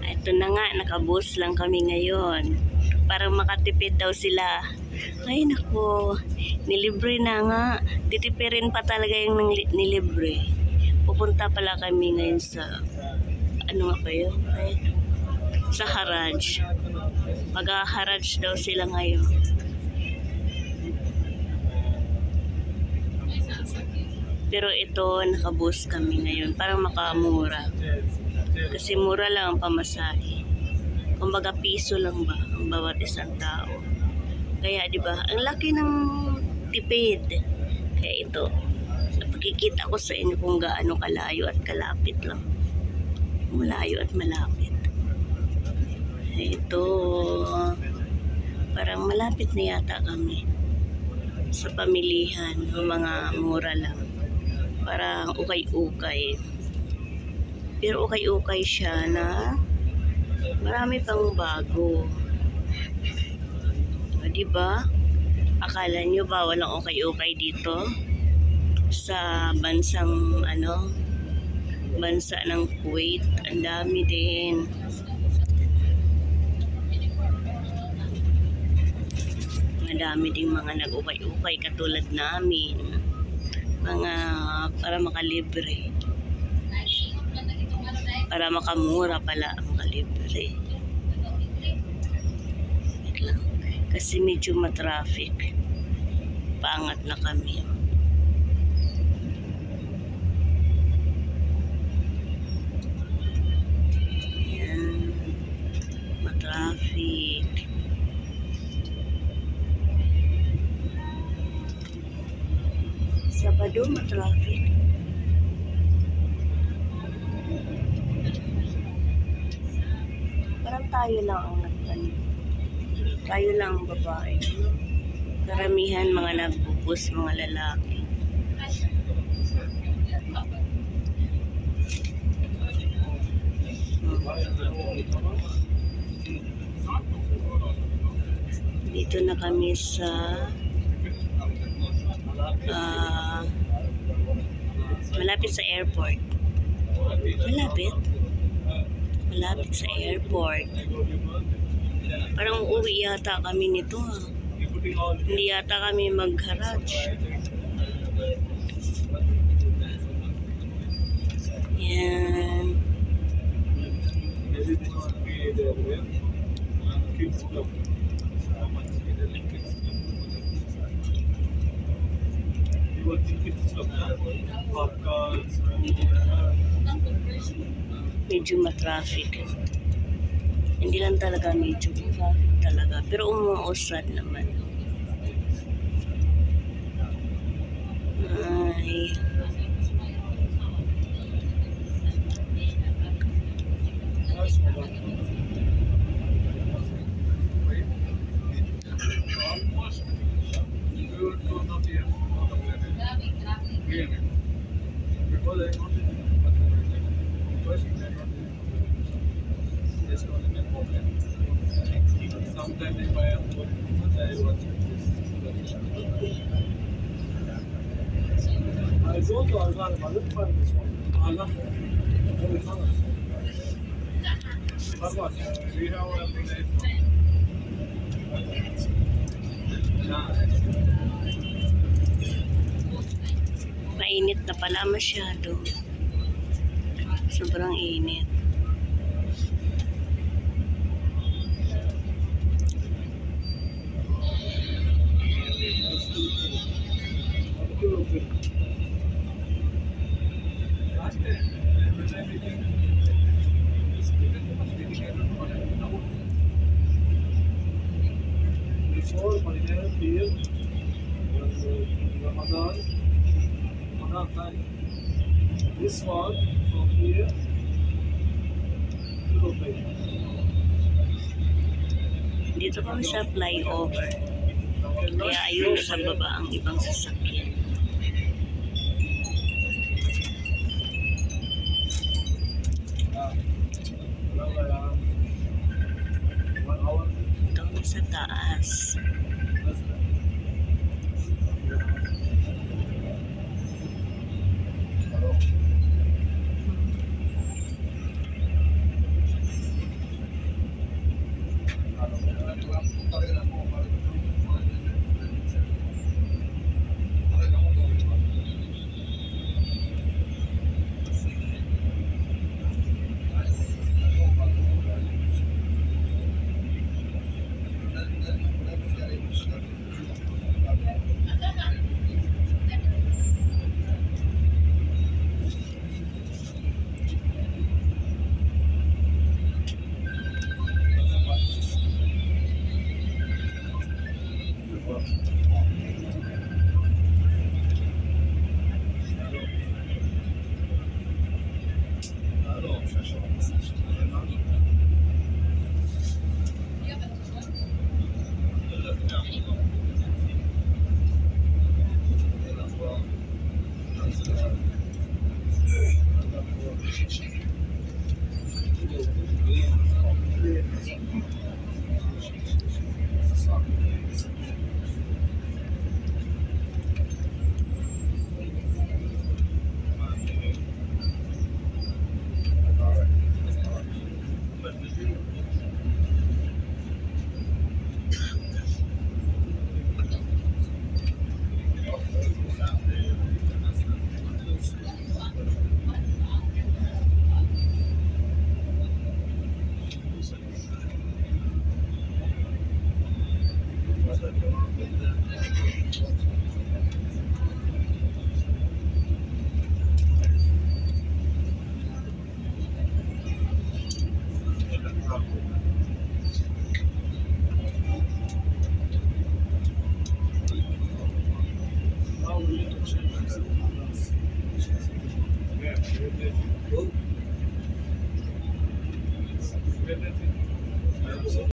Ito na nga, nakabus lang kami ngayon. Para makatipid daw sila. Ay nako, nilibre na nga. Titipirin pa talaga yung nilibre. Pupunta pala kami ngayon sa, ano nga kayo? Sa Haraj. Mag-Haraj daw sila ngayon. Pero ito, nakabus kami ngayon. Parang makamura. Kasi mura lang ang pamasahe. Kumbaga piso lang ba ang bawat isang tao. Kaya di ba, ang laki ng tipid. Kaya ito, napakikita ko sa inyo kung gaano kalayo at kalapit lang. Malayo at malapit. Ito, parang malapit na yata kami sa pamilihan ng mga mura lang. Parang ukay-ukay. Pero ukay-ukay siya na marami pang bago. O, diba? Akala nyo ba walang ukay-ukay dito? Sa bansang, bansa ng Kuwait. Ang dami din. Madami ding mga nag-ukay-ukay katulad namin. Mga para makalibre. Para makamura pala makalibre. Wait lang. Kasi medyo matraffic. Paangat na kami. Ayan. Matraffic. Sabado matraffic. Parang tayo lang ang nagtanong. Tayo lang ang babae. Karamihan mga nagbubus, mga lalaki. Dito na kami sa malapit sa airport. Malapit sa airport. Parang uuwi yata kami nito. Hindi yata kami mag-Haraj. Yan. Medyo matraffic. Hindi lang talaga medyo traffic talaga. Pero umuusad naman. Ay. Mainit na pala masyado. Sobrang init. This one from here to the Dito kami sa flyover. Kaya ayun sa baba ang ibang sasakyan. Ito kami sa taas. Yeah.